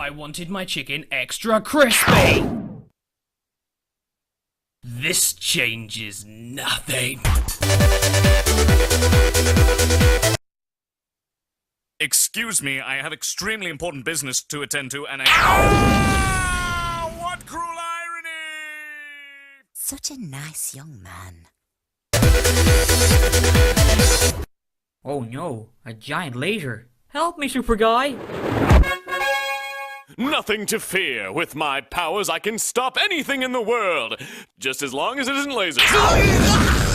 I wanted my chicken extra crispy! This changes nothing. Excuse me, I have extremely important business to attend to and Ah! What cruel irony! Such a nice young man. Oh no, a giant laser. Help me, super guy! Nothing to fear. With my powers, I can stop anything in the world. Just as long as it isn't lasers.